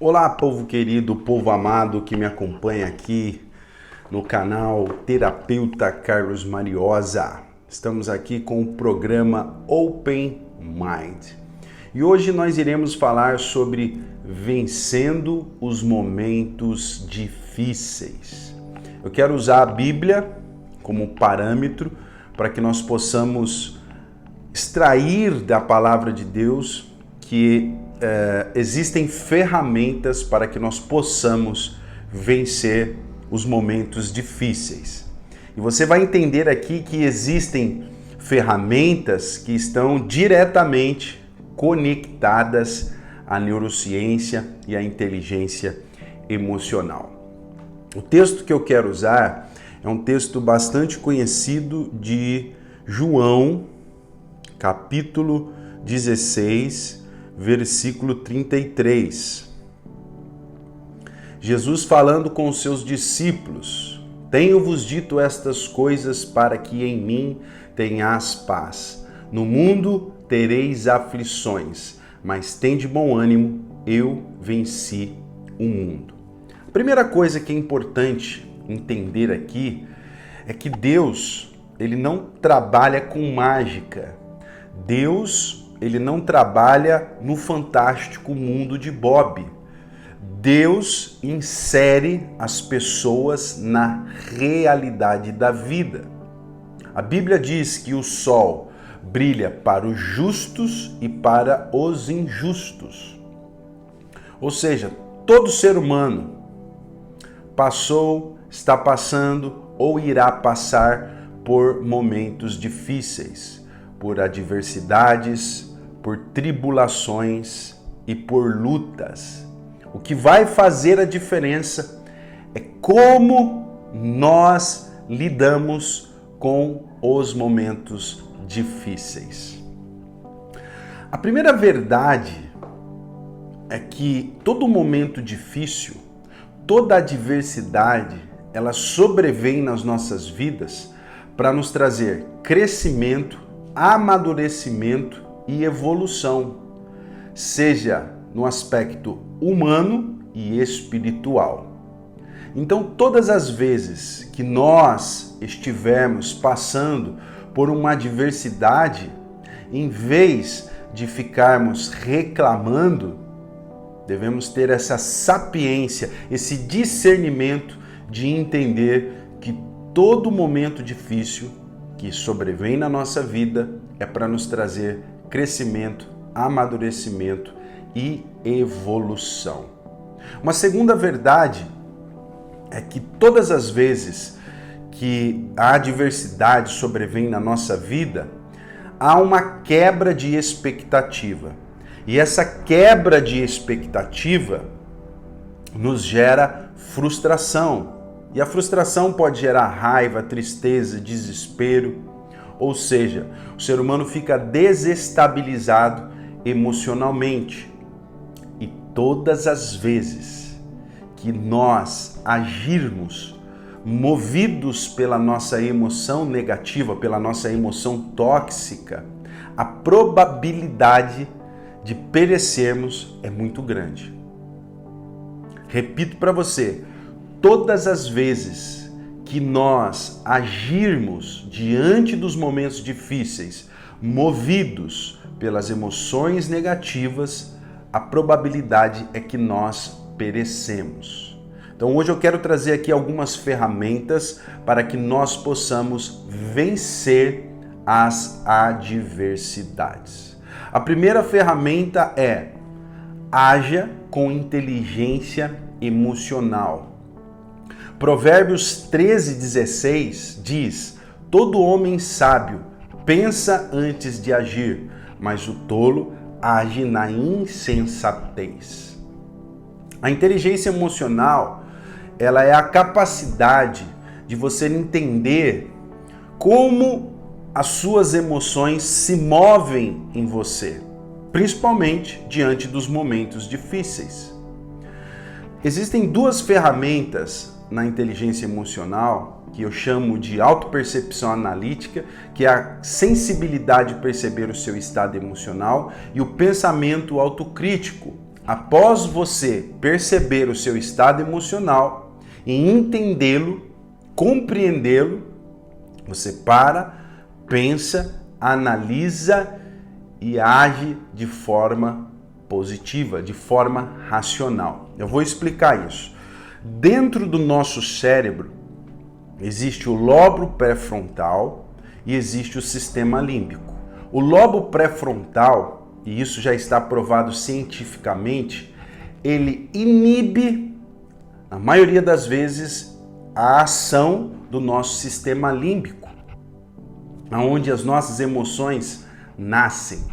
Olá, povo querido, povo amado que me acompanha aqui no canal Terapeuta Carlos Mariosa. Estamos aqui com o programa Open Mind. E hoje nós iremos falar sobre vencendo os momentos difíceis. Eu quero usar a Bíblia como parâmetro para que nós possamos extrair da palavra de Deus que existem ferramentas para que nós possamos vencer os momentos difíceis. E você vai entender aqui que existem ferramentas que estão diretamente conectadas à neurociência e à inteligência emocional. O texto que eu quero usar é um texto bastante conhecido de João, capítulo 16, versículo 33. Jesus falando com os seus discípulos: Tenho-vos dito estas coisas para que em mim tenhas paz. No mundo tereis aflições, mas tende bom ânimo, eu venci o mundo. A primeira coisa que é importante entender aqui é que Deus, ele não trabalha com mágica. Deus, ele não trabalha no fantástico mundo de Bob. Deus insere as pessoas na realidade da vida. A Bíblia diz que o sol brilha para os justos e para os injustos. Ou seja, todo ser humano passou, está passando ou irá passar por momentos difíceis, por adversidades, por tribulações e por lutas. O que vai fazer a diferença é como nós lidamos com os momentos difíceis. A primeira verdade é que todo momento difícil, toda adversidade, ela sobrevém nas nossas vidas para nos trazer crescimento, amadurecimento e evolução, seja no aspecto humano e espiritual. Então, todas as vezes que nós estivermos passando por uma adversidade, em vez de ficarmos reclamando, devemos ter essa sapiência, esse discernimento de entender que todo momento difícil que sobrevém na nossa vida é para nos trazer crescimento, amadurecimento e evolução. Uma segunda verdade é que todas as vezes que a adversidade sobrevém na nossa vida, há uma quebra de expectativa. E essa quebra de expectativa nos gera frustração. E a frustração pode gerar raiva, tristeza, desespero. Ou seja, o ser humano fica desestabilizado emocionalmente. E todas as vezes que nós agirmos movidos pela nossa emoção negativa, pela nossa emoção tóxica, a probabilidade de perecermos é muito grande. Repito para você, todas as vezes que nós agirmos diante dos momentos difíceis, movidos pelas emoções negativas, a probabilidade é que nós perecemos. Então hoje eu quero trazer aqui algumas ferramentas para que nós possamos vencer as adversidades. A primeira ferramenta é: haja com inteligência emocional. Provérbios 13:16 diz: Todo homem sábio pensa antes de agir, mas o tolo age na insensatez. A inteligência emocional, ela é a capacidade de você entender como as suas emoções se movem em você, principalmente diante dos momentos difíceis. Existem duas ferramentas na inteligência emocional que eu chamo de autopercepção analítica, que é a sensibilidade de perceber o seu estado emocional, e o pensamento autocrítico, Após você perceber o seu estado emocional e entendê-lo, compreendê-lo, você para, pensa, analisa e age de forma positiva, de forma racional. Eu vou explicar isso. Dentro do nosso cérebro existe o lobo pré-frontal e existe o sistema límbico. O lobo pré-frontal, e isso já está provado cientificamente, ele inibe, na maioria das vezes, a ação do nosso sistema límbico, onde as nossas emoções nascem.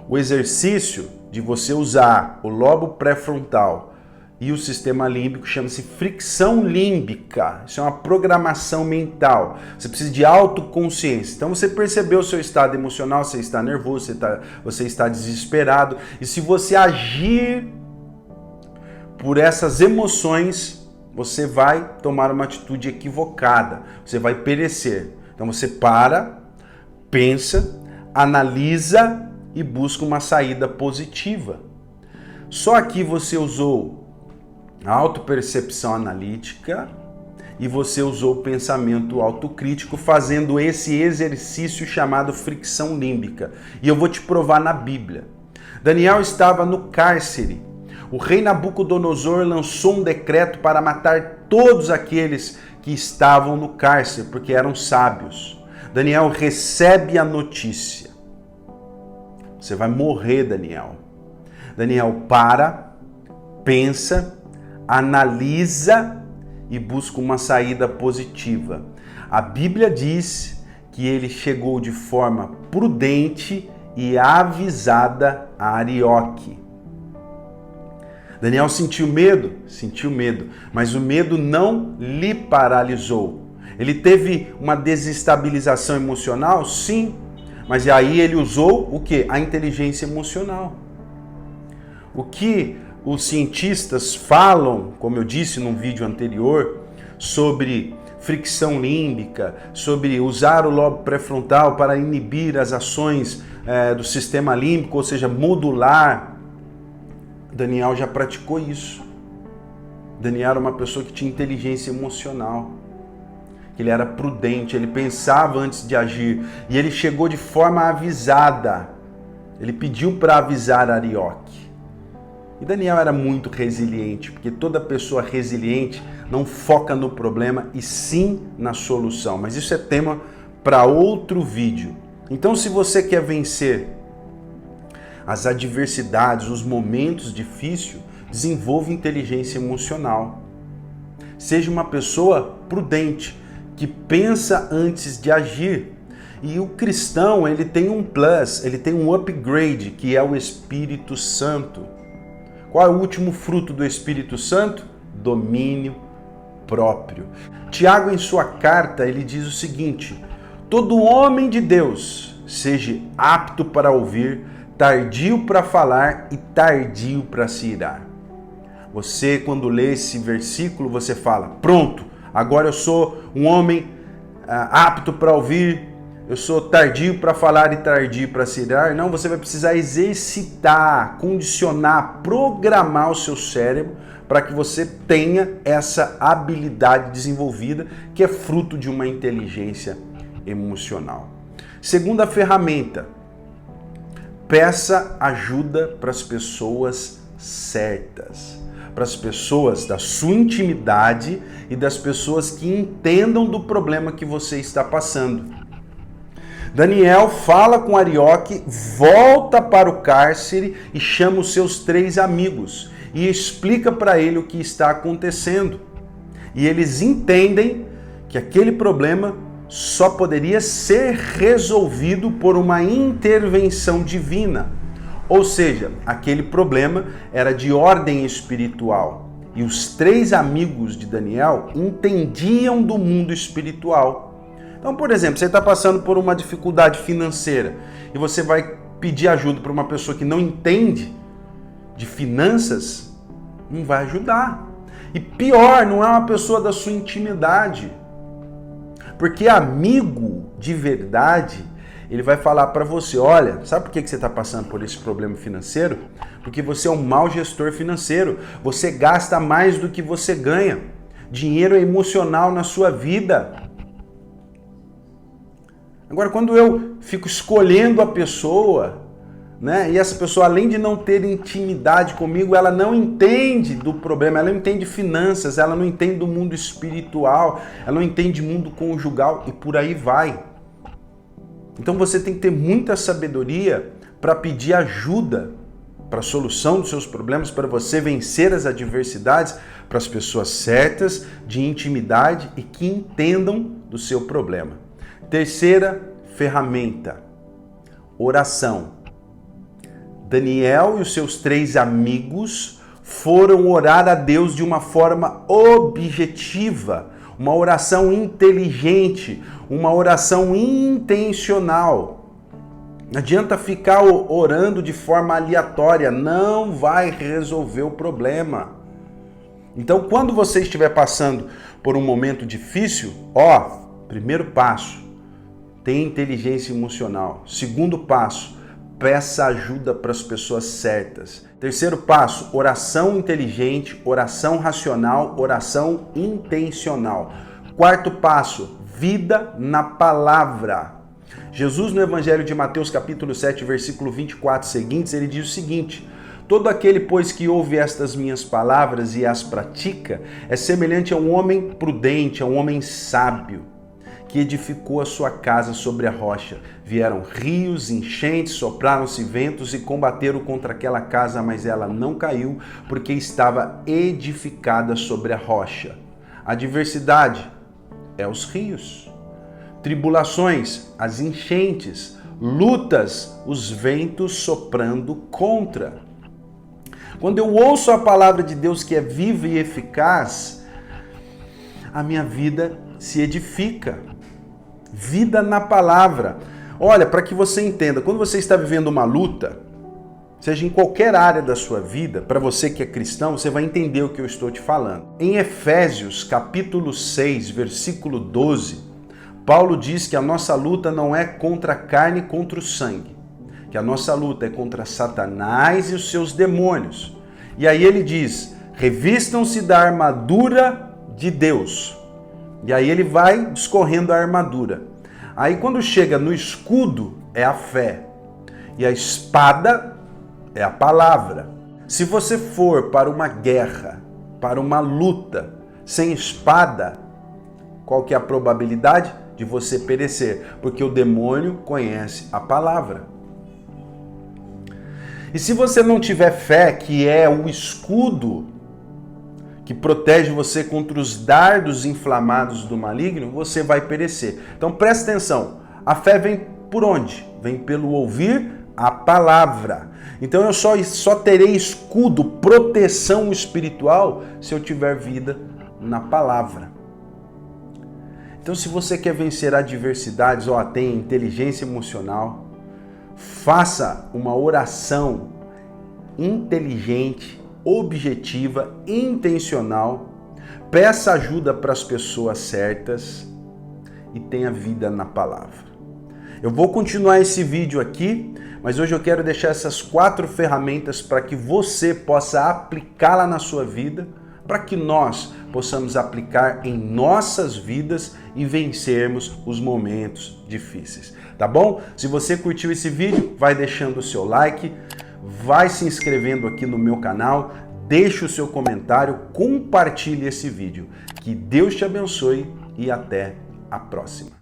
O exercício de você usar o lobo pré-frontal e o sistema límbico chama-se fricção límbica. Isso é uma programação mental. Você precisa de autoconsciência. Então você percebeu o seu estado emocional, você está nervoso, você está desesperado. E se você agir por essas emoções, você vai tomar uma atitude equivocada. Você vai perecer. Então você para, pensa, analisa e busca uma saída positiva. Só aqui você usou a autopercepção analítica e você usou o pensamento autocrítico fazendo esse exercício chamado fricção límbica. E eu vou te provar na Bíblia. Daniel estava no cárcere. O rei Nabucodonosor lançou um decreto para matar todos aqueles que estavam no cárcere, porque eram sábios. Daniel recebe a notícia. Você vai morrer, Daniel. Daniel para, pensa, analisa e busca uma saída positiva. A Bíblia diz que ele chegou de forma prudente e avisada a Arioque. Daniel sentiu medo, mas o medo não lhe paralisou. Ele teve uma desestabilização emocional? Sim, mas aí ele usou o quê? A inteligência emocional. O que os cientistas falam, como eu disse num vídeo anterior, sobre fricção límbica, sobre usar o lobo pré-frontal para inibir as ações do sistema límbico, ou seja, modular. Daniel já praticou isso. Daniel era uma pessoa que tinha inteligência emocional. Ele era prudente, ele pensava antes de agir. E ele chegou de forma avisada. Ele pediu para avisar Arioque. E Daniel era muito resiliente, porque toda pessoa resiliente não foca no problema e sim na solução. Mas isso é tema para outro vídeo. Então, se você quer vencer as adversidades, os momentos difíceis, desenvolva inteligência emocional. Seja uma pessoa prudente, que pensa antes de agir. E o cristão, ele tem um plus, ele tem um upgrade, que é o Espírito Santo. Qual é o último fruto do Espírito Santo? Domínio próprio. Tiago, em sua carta, ele diz o seguinte: todo homem de Deus seja apto para ouvir, tardio para falar e tardio para se irar. Você, quando lê esse versículo, você fala, pronto, agora eu sou um homem apto para ouvir, eu sou tardio para falar e tardio para se irar. Não, você vai precisar exercitar, condicionar, programar o seu cérebro para que você tenha essa habilidade desenvolvida, que é fruto de uma inteligência emocional. Segunda ferramenta, peça ajuda para as pessoas certas, para as pessoas da sua intimidade e das pessoas que entendam do problema que você está passando. Daniel fala com Arioque, volta para o cárcere e chama os seus 3 amigos e explica para ele o que está acontecendo. E eles entendem que aquele problema só poderia ser resolvido por uma intervenção divina. Ou seja, aquele problema era de ordem espiritual. E os 3 amigos de Daniel entendiam do mundo espiritual. Então, por exemplo, você está passando por uma dificuldade financeira e você vai pedir ajuda para uma pessoa que não entende de finanças, não vai ajudar. E pior, não é uma pessoa da sua intimidade. Porque amigo de verdade, Ele vai falar para você, olha, sabe por que você está passando por esse problema financeiro? Porque você é um mau gestor financeiro. Você gasta mais do que você ganha. Dinheiro é emocional na sua vida. Agora, quando eu fico escolhendo a pessoa, né, e essa pessoa, além de não ter intimidade comigo, ela não entende do problema, ela não entende finanças, ela não entende do mundo espiritual, ela não entende mundo conjugal e por aí vai. Então você tem que ter muita sabedoria para pedir ajuda para a solução dos seus problemas, para você vencer as adversidades, para as pessoas certas, de intimidade e que entendam do seu problema. Terceira ferramenta, oração. Daniel e os seus 3 amigos foram orar a Deus de uma forma objetiva, uma oração inteligente, uma oração intencional. Não adianta ficar orando de forma aleatória, não vai resolver o problema. Então, quando você estiver passando por um momento difícil, primeiro passo, tenha inteligência emocional. Segundo passo, peça ajuda para as pessoas certas. Terceiro passo, oração inteligente, oração racional, oração intencional. Quarto passo, vida na palavra. Jesus, no Evangelho de Mateus, capítulo 7, versículo 24 seguintes, ele diz o seguinte: todo aquele, pois, que ouve estas minhas palavras e as pratica, é semelhante a um homem prudente, a um homem sábio, que edificou a sua casa sobre a rocha. Vieram rios, enchentes, sopraram-se ventos e combateram contra aquela casa, mas ela não caiu, porque estava edificada sobre a rocha. A adversidade é os rios, tribulações, as enchentes, lutas, os ventos soprando contra. Quando eu ouço a palavra de Deus que é viva e eficaz, a minha vida se edifica. Vida na palavra. Olha, para que você entenda, quando você está vivendo uma luta, seja em qualquer área da sua vida, para você que é cristão, você vai entender o que eu estou te falando. Em Efésios, capítulo 6, versículo 12, Paulo diz que a nossa luta não é contra a carne e contra o sangue, que a nossa luta é contra Satanás e os seus demônios. E aí ele diz, revistam-se da armadura de Deus. E aí ele vai discorrendo a armadura. Aí quando chega no escudo, é a fé. E a espada é a palavra. Se você for para uma guerra, para uma luta, sem espada, qual que é a probabilidade de você perecer? Porque o demônio conhece a palavra. E se você não tiver fé, que é o escudo que protege você contra os dardos inflamados do maligno, você vai perecer. Então presta atenção, a fé vem por onde? Vem pelo ouvir a palavra. Então eu só terei escudo, proteção espiritual, se eu tiver vida na palavra. Então se você quer vencer adversidades, tenha inteligência emocional, faça uma oração inteligente, objetiva, intencional, peça ajuda para as pessoas certas e tenha vida na palavra. Eu vou continuar esse vídeo aqui, mas hoje eu quero deixar essas 4 ferramentas para que você possa aplicá-la na sua vida, para que nós possamos aplicar em nossas vidas e vencermos os momentos difíceis. Tá bom? Se você curtiu esse vídeo, vai deixando o seu like, vai se inscrevendo aqui no meu canal, deixe o seu comentário, compartilhe esse vídeo. Que Deus te abençoe e até a próxima.